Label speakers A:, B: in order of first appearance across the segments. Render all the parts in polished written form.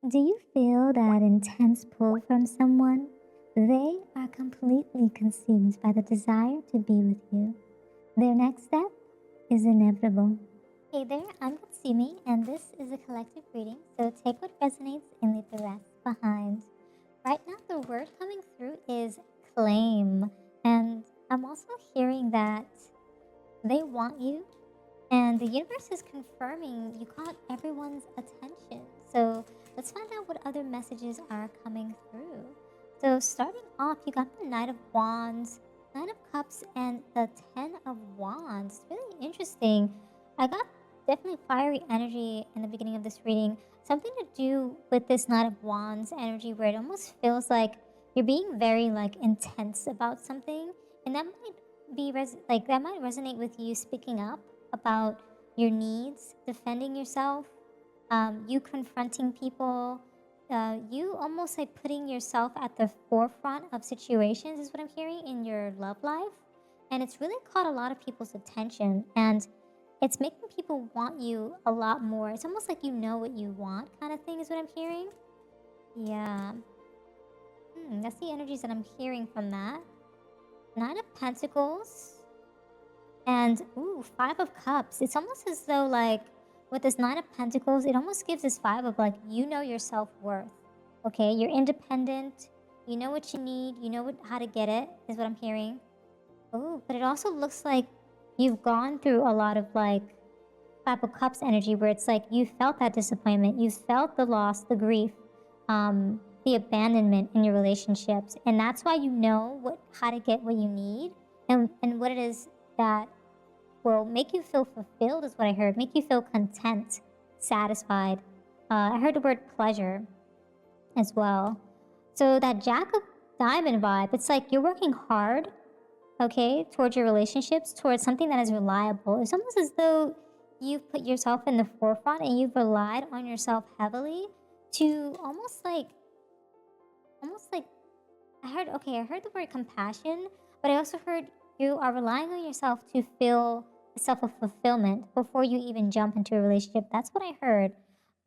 A: Do you feel that intense pull from someone? They are completely consumed by the desire to be with you. Their next step is inevitable. Hey there, I'm Katsumi, and this is a collective reading, so take what resonates and leave the rest behind. Right now, the word coming through is claim, and I'm also hearing that they want you, and the universe is confirming you caught everyone's attention. So let's find out what other messages are coming through. So starting off, you got the Knight of Wands, Nine of Cups, and the Ten of Wands. It's really interesting. I got definitely fiery energy in the beginning of this reading. Something to do with this Knight of Wands energy where it almost feels like you're being very intense about something, and that might be that might resonate with you speaking up about your needs, defending yourself, you confronting people, you almost like putting yourself at the forefront of situations is what I'm hearing in your love life. And it's really caught a lot of people's attention, and it's making people want you a lot more. It's almost like you know what you want kind of thing is what I'm hearing. Yeah. That's the energies that I'm hearing from that. Nine of Pentacles. And, ooh, Five of Cups. It's almost as though, with this Nine of Pentacles, it almost gives this vibe of, you know your self-worth. Okay? You're independent. You know what you need. You know how to get it, is what I'm hearing. Ooh, but it also looks like you've gone through a lot of, Five of Cups energy where it's like you felt that disappointment. You felt the loss, the grief, the abandonment in your relationships. And that's why you know how to get what you need and what it is that will make you feel fulfilled is what I heard. Make you feel content, satisfied. I heard the word pleasure as well. So that Jack of Diamond vibe, it's like you're working hard, okay, towards your relationships, towards something that is reliable. It's almost as though you've put yourself in the forefront and you've relied on yourself heavily to almost like I heard the word compassion, but I also heard you are relying on yourself to feel a self of fulfillment before you even jump into a relationship. That's what I heard.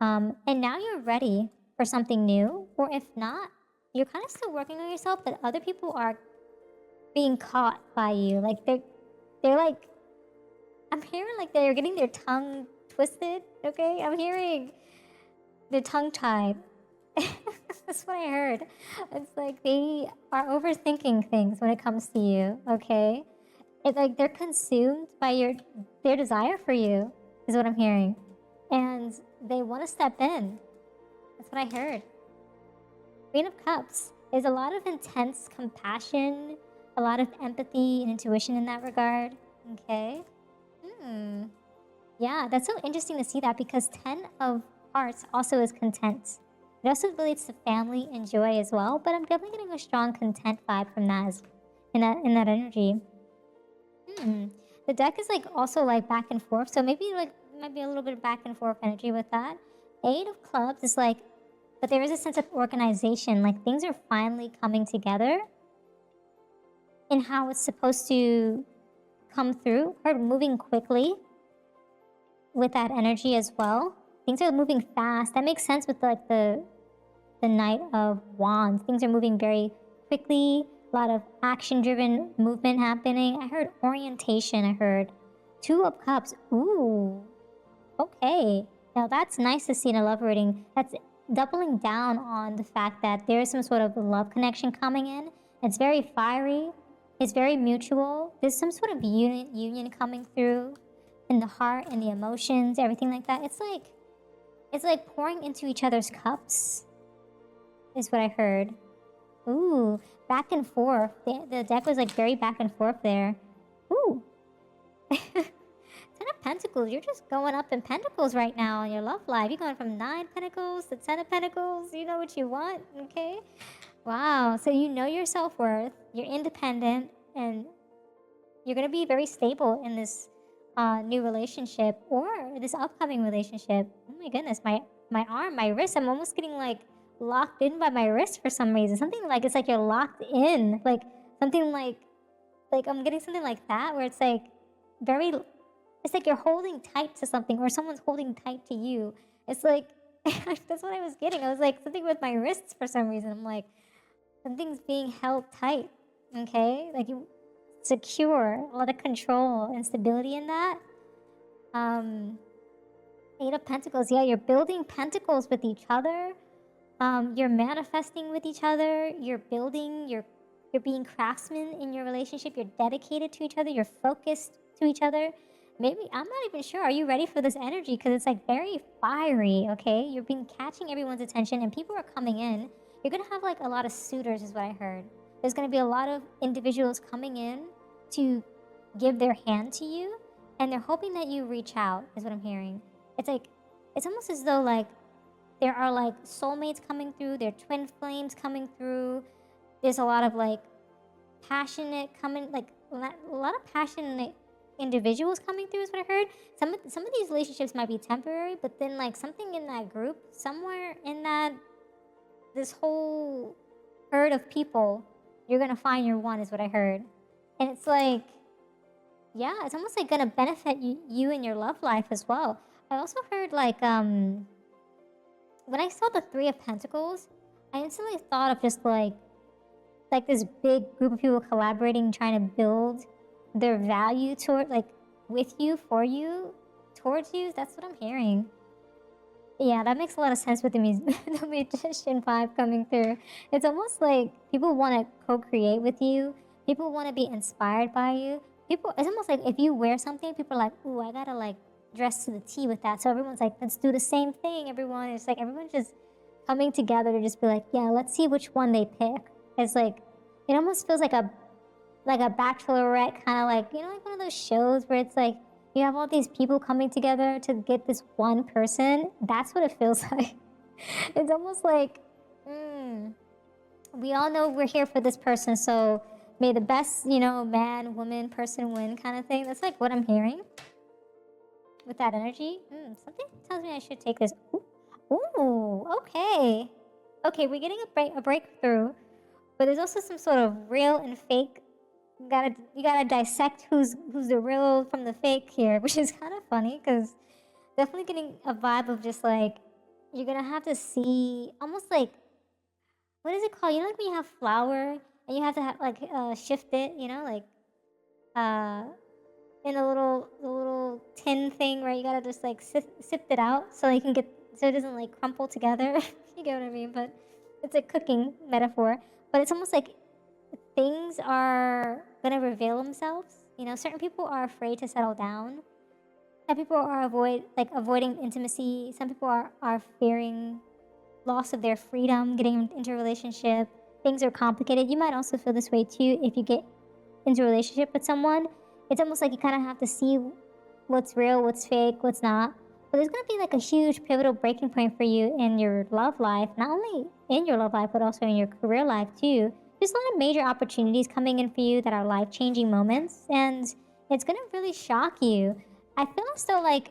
A: And now you're ready for something new, or if not, you're kind of still working on yourself, but other people are being caught by you. I'm hearing they're getting their tongue twisted, okay? I'm hearing their tongue tied. That's what I heard. It's like they are overthinking things when it comes to you, okay? It's like they're consumed by their desire for you, is what I'm hearing. And they want to step in. That's what I heard. Queen of Cups is a lot of intense compassion, a lot of empathy and intuition in that regard, okay? Yeah, that's so interesting to see that because 10 of Hearts also is content. It also relates to family and joy as well, but I'm definitely getting a strong content vibe from that in that energy. The deck is also back and forth, so maybe might be a little bit of back and forth energy with that. Eight of Clubs is but there is a sense of organization, things are finally coming together in how it's supposed to come through, or moving quickly with that energy as well. Things are moving fast. That makes sense with the Knight of Wands. Things are moving very quickly. A lot of action-driven movement happening. I heard orientation. I heard Two of Cups. Ooh, okay. Now that's nice to see in a love reading. That's doubling down on the fact that there is some sort of love connection coming in. It's very fiery. It's very mutual. There's some sort of union coming through in the heart and the emotions, everything like that. It's like pouring into each other's cups, is what I heard. Ooh, back and forth. The deck was very back and forth there. Ooh. Ten of Pentacles. You're just going up in pentacles right now in your love life. You're going from 9 Pentacles to 10 of Pentacles. You know what you want, okay? Wow. So you know your self-worth. You're independent, and you're going to be very stable in this new relationship or this upcoming relationship. Oh my goodness, my arm, my wrist, I'm almost getting locked in by my wrist for some reason. Something it's like you're locked in, something like I'm getting something like that where it's it's like you're holding tight to something or someone's holding tight to you. It's like That's what I was getting. I was like, something with my wrists for some reason. I'm like, something's being held tight. Okay? Like you secure, a lot of control and stability in that. Eight of Pentacles. Yeah, you're building pentacles with each other. You're manifesting with each other. You're building. You're being craftsmen in your relationship. You're dedicated to each other. You're focused to each other. Maybe I'm not even sure. Are you ready for this energy? Because it's like very fiery. Okay, you're being catching everyone's attention, and people are coming in. You're gonna have like a lot of suitors, is what I heard. There's gonna be a lot of individuals coming in to give their hand to you, and they're hoping that you reach out, is what I'm hearing. It's like, it's almost as though like there are like soulmates coming through, there are twin flames coming through. There's a lot of like passionate coming, like a lot of passionate individuals coming through, is what I heard. Some of these relationships might be temporary, but then like something in that group, somewhere in that, this whole herd of people, you're gonna find your one, is what I heard. And it's like, yeah, it's almost like gonna benefit you in your love life as well. I also heard like, when I saw the Three of Pentacles, I instantly thought of just like this big group of people collaborating, trying to build their value toward, like, with you, for you, towards you. That's what I'm hearing. Yeah, that makes a lot of sense with the the magician vibe coming through. It's almost like people want to co-create with you. People want to be inspired by you. People, it's almost like if you wear something, people are like, ooh, I gotta like dress to the T with that. So everyone's like, let's do the same thing. It's like everyone's just coming together to just be like, yeah, let's see which one they pick. It's like, it almost feels like a bachelorette kind of, like, you know, like one of those shows where it's like you have all these people coming together to get this one person. That's what it feels like. It's almost like, we all know we're here for this person, so may the best, you know, man, woman, person win, kind of thing. That's like what I'm hearing with that energy. Something tells me I should take this. Ooh, okay. Okay, we're getting a breakthrough, but there's also some sort of real and fake. You gotta dissect who's the real from the fake here, which is kind of funny, because definitely getting a vibe of just like, you're gonna have to see almost like, what is it called? You know, like when you have flour and you have to have like shift it, you know, like in the little tin thing where you gotta just like sift it out so you can get, so it doesn't like crumple together. You get what I mean? But it's a cooking metaphor. But it's almost like things are gonna reveal themselves. You know, certain people are afraid to settle down. Some people are avoiding intimacy. Some people are fearing loss of their freedom, getting into a relationship. Things are complicated. You might also feel this way too if you get into a relationship with someone. It's almost like you kind of have to see what's real, what's fake, what's not. But there's going to be like a huge pivotal breaking point for you in your love life, not only in your love life, but also in your career life too. There's a lot of major opportunities coming in for you that are life-changing moments, and it's going to really shock you. I feel as though like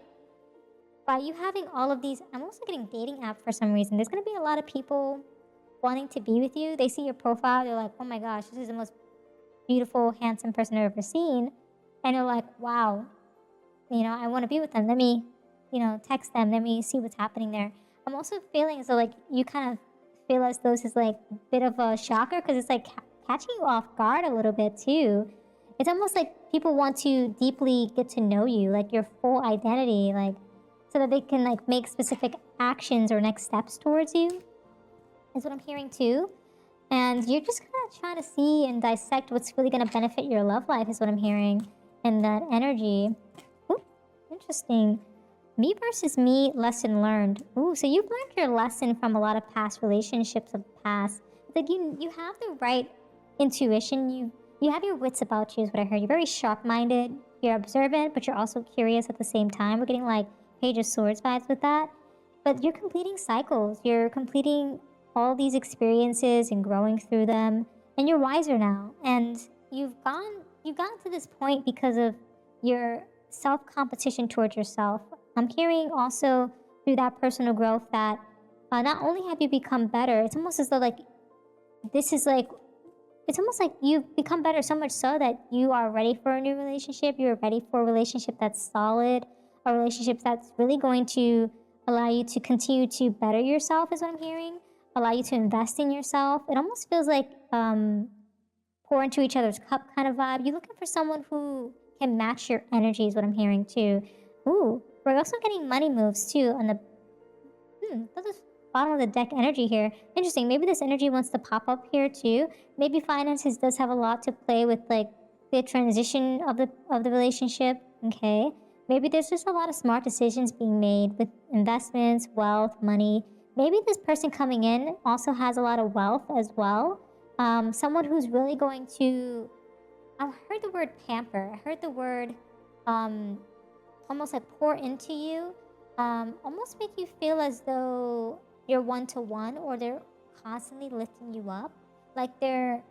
A: by you having all of these, I'm also getting dating apps for some reason. There's going to be a lot of people wanting to be with you. They see your profile. They're like, oh my gosh, this is the most beautiful, handsome person I've ever seen. And they're like, wow, you know, I want to be with them. Let me, you know, text them. Let me see what's happening there. I'm also feeling as though like you kind of feel as though this is like a bit of a shocker, because it's like catching you off guard a little bit too. It's almost like people want to deeply get to know you, like your full identity, like so that they can like make specific actions or next steps towards you, is what I'm hearing too. And you're just kind of trying to see and dissect what's really going to benefit your love life, is what I'm hearing in that energy. Ooh, interesting. Me versus me, lesson learned. Ooh, so you've learned your lesson from a lot of past relationships of the past. It's like you have the right intuition. You have your wits about you, is what I heard. You're very sharp-minded. You're observant, but you're also curious at the same time. We're getting like Page of Swords vibes with that. But you're completing cycles. You're completing all these experiences and growing through them. And you're wiser now. And you've gotten to this point because of your self-competition towards yourself. I'm hearing also through that personal growth that not only have you become better, it's almost as though like this is like, it's almost like you've become better so much so that you are ready for a new relationship. You're ready for a relationship that's solid, a relationship that's really going to allow you to continue to better yourself is what I'm hearing, allow you to invest in yourself. It almost feels like pour into each other's cup kind of vibe. You're looking for someone who can match your energy is what I'm hearing too. Ooh, we're also getting money moves too on the that's the bottom of the deck energy here. Interesting. Maybe this energy wants to pop up here too. Maybe finances does have a lot to play with, like the transition of the relationship. Okay. Maybe there's just a lot of smart decisions being made with investments, wealth, money. Maybe this person coming in also has a lot of wealth as well. Someone who's really going to, I heard the word pamper. I heard the word almost like pour into you. Almost make you feel as though you're one-to-one, or they're constantly lifting you up. Like they're,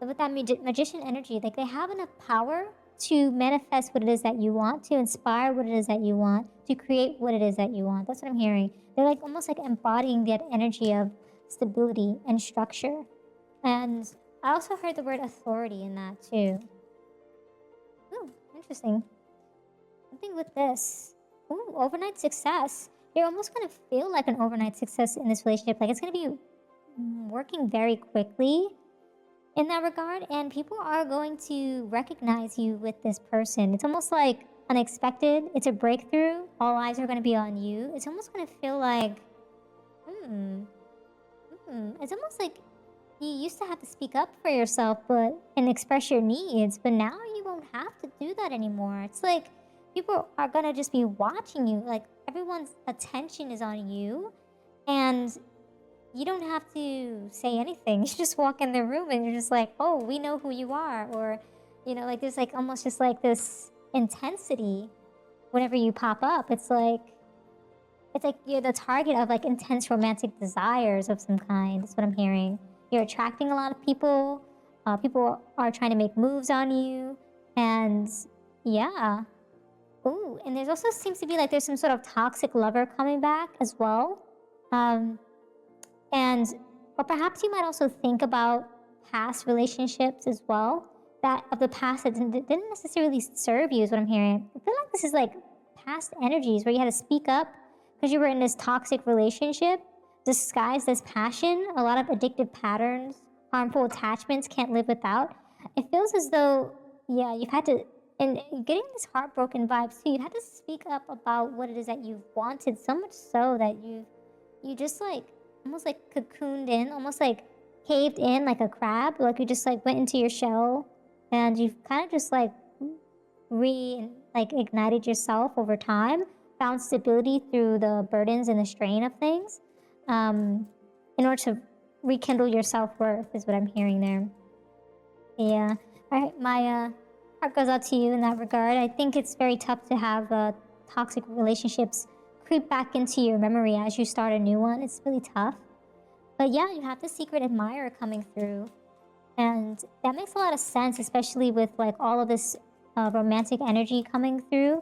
A: with that magician energy, like they have enough power to manifest what it is that you want, to inspire what it is that you want, to create what it is that you want. That's what I'm hearing. They're like almost like embodying that energy of stability and structure. And I also heard the word authority in that too. Ooh, interesting. Something with this. Ooh, overnight success. You're almost going to feel like an overnight success in this relationship. Like it's going to be working very quickly in that regard. And people are going to recognize you with this person. It's almost like unexpected. It's a breakthrough. All eyes are going to be on you. It's almost going to feel like, it's almost like you used to have to speak up for yourself and express your needs. But now you won't have to do that anymore. It's like, people are gonna just be watching you. Like everyone's attention is on you, and you don't have to say anything. You just walk in the room and you're just like, oh, we know who you are. Or, like there's like almost just like this intensity whenever you pop up. It's like you're the target of like intense romantic desires of some kind. That's what I'm hearing. You're attracting a lot of people. People are trying to make moves on you, and yeah. Ooh, and there's also seems to be like there's some sort of toxic lover coming back as well. Or perhaps you might also think about past relationships as well, that of the past that didn't necessarily serve you is what I'm hearing. I feel like this is like past energies where you had to speak up because you were in this toxic relationship, disguised as passion, a lot of addictive patterns, harmful attachments, can't live without. It feels as though, yeah, you've had to, and getting this heartbroken vibes too, you had to speak up about what it is that you've wanted, so much so that you just like almost like cocooned in, almost like caved in like a crab, like you just like went into your shell, and you've kind of just like ignited yourself over time, found stability through the burdens and the strain of things, in order to rekindle your self-worth is what I'm hearing there. Yeah. All right, my heart goes out to you in that regard. I think it's very tough to have toxic relationships creep back into your memory as you start a new one. It's really tough. But yeah, you have the secret admirer coming through. And that makes a lot of sense, especially with like all of this romantic energy coming through.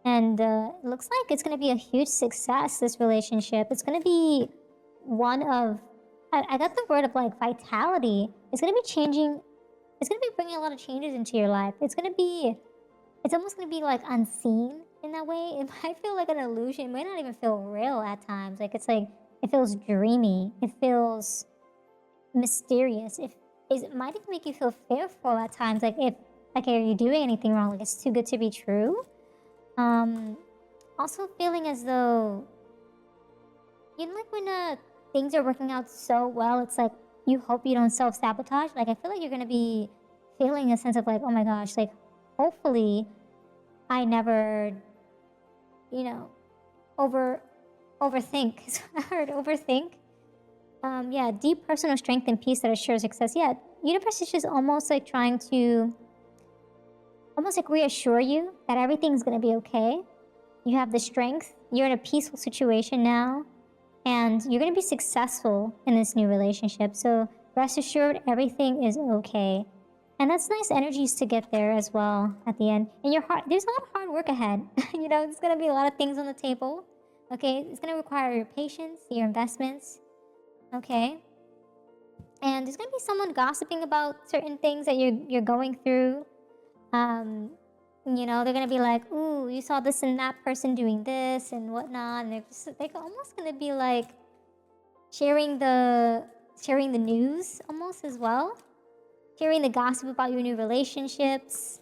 A: And it looks like it's going to be a huge success, this relationship. It's going to be one of, I got the word of like vitality. It's going to be changing. It's going to be bringing a lot of changes into your life. It's almost going to be like unseen in that way. It might feel like an illusion. It might not even feel real at times. Like it's like, it feels dreamy. It feels mysterious. It might even make you feel fearful at times. Like are you doing anything wrong? Like it's too good to be true. Also feeling as though, like when things are working out so well, it's like you hope you don't self-sabotage. Like I feel like you're gonna be feeling a sense of like, oh my gosh, like hopefully I never, overthink. Is what I heard, overthink. Yeah, deep personal strength and peace that assures success. Yeah, universe is just almost like trying to reassure you that everything's gonna be okay. You have the strength. You're in a peaceful situation now, and you're gonna be successful in this new relationship. So rest assured, everything is okay. And that's nice energies to get there as well at the end. And your heart, there's a lot of hard work ahead. There's gonna be a lot of things on the table. Okay, it's gonna require your patience, your investments. Okay, and there's gonna be someone gossiping about certain things that you're going through. You know, they're gonna be like, ooh, you saw this and that person doing this and whatnot, and they're almost gonna be like sharing the news almost as well, sharing the gossip about your new relationships,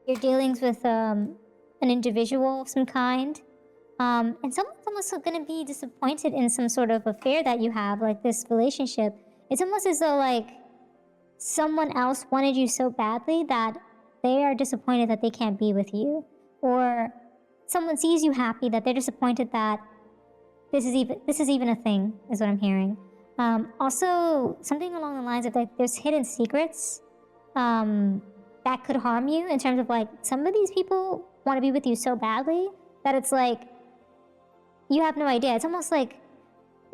A: your dealings with an individual of some kind. And someone's almost gonna be disappointed in some sort of affair that you have, like this relationship. It's almost as though like someone else wanted you so badly that they are disappointed that they can't be with you, or someone sees you happy that they're disappointed that this is even a thing, is what I'm hearing. Also, something along the lines of like there's hidden secrets that could harm you, in terms of like some of these people want to be with you so badly that it's like you have no idea. It's almost like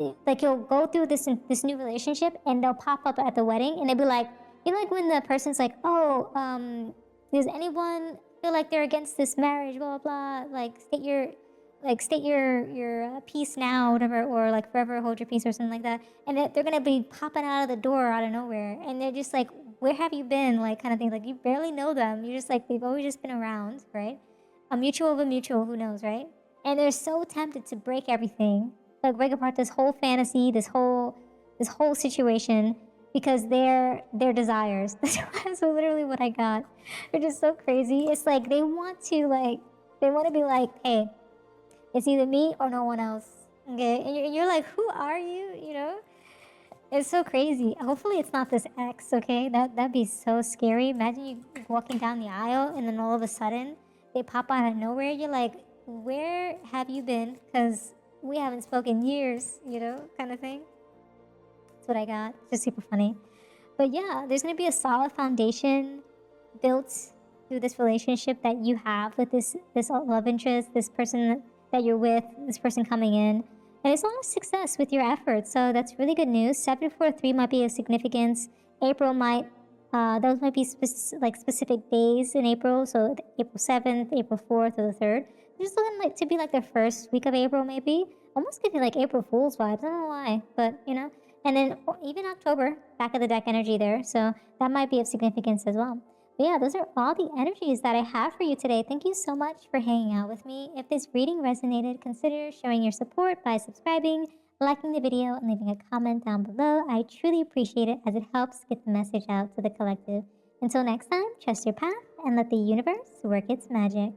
A: you'll go through this new relationship and they'll pop up at the wedding and they'll be like, you know, like when the person's like, oh, does anyone feel like they're against this marriage, blah blah blah, like state your peace now, whatever, or like forever hold your peace or something like that. And they're gonna be popping out of the door out of nowhere, and they're just like, where have you been, like kind of thing. Like you barely know them, you're just like, they've always just been around, right? A mutual of a mutual, who knows, right? And they're so tempted to break everything, like break apart this whole fantasy, this whole situation, because their desires. That's literally what I got. They're just so crazy. It's like they want to be like, hey, it's either me or no one else. Okay, and you're like, who are you? You know, it's so crazy. Hopefully, it's not this ex. Okay, that'd be so scary. Imagine you walking down the aisle and then all of a sudden they pop out of nowhere. You're like, where have you been? Because we haven't spoken years. You know, kind of thing. That's what I got. Just super funny. But yeah, there's gonna be a solid foundation built through this relationship that you have with this love interest, this person that you're with, this person coming in. And it's a lot of success with your efforts. So that's really good news. 743 might be of significance. April might, those might be specific days in April. So April 7th, April 4th, or the 3rd. Just looking like to be like the first week of April, maybe. Almost give you like April Fool's vibes. I don't know why, but you know. And then even October, back of the deck energy there. So that might be of significance as well. But yeah, those are all the energies that I have for you today. Thank you so much for hanging out with me. If this reading resonated, consider showing your support by subscribing, liking the video, and leaving a comment down below. I truly appreciate it, as it helps get the message out to the collective. Until next time, trust your path and let the universe work its magic.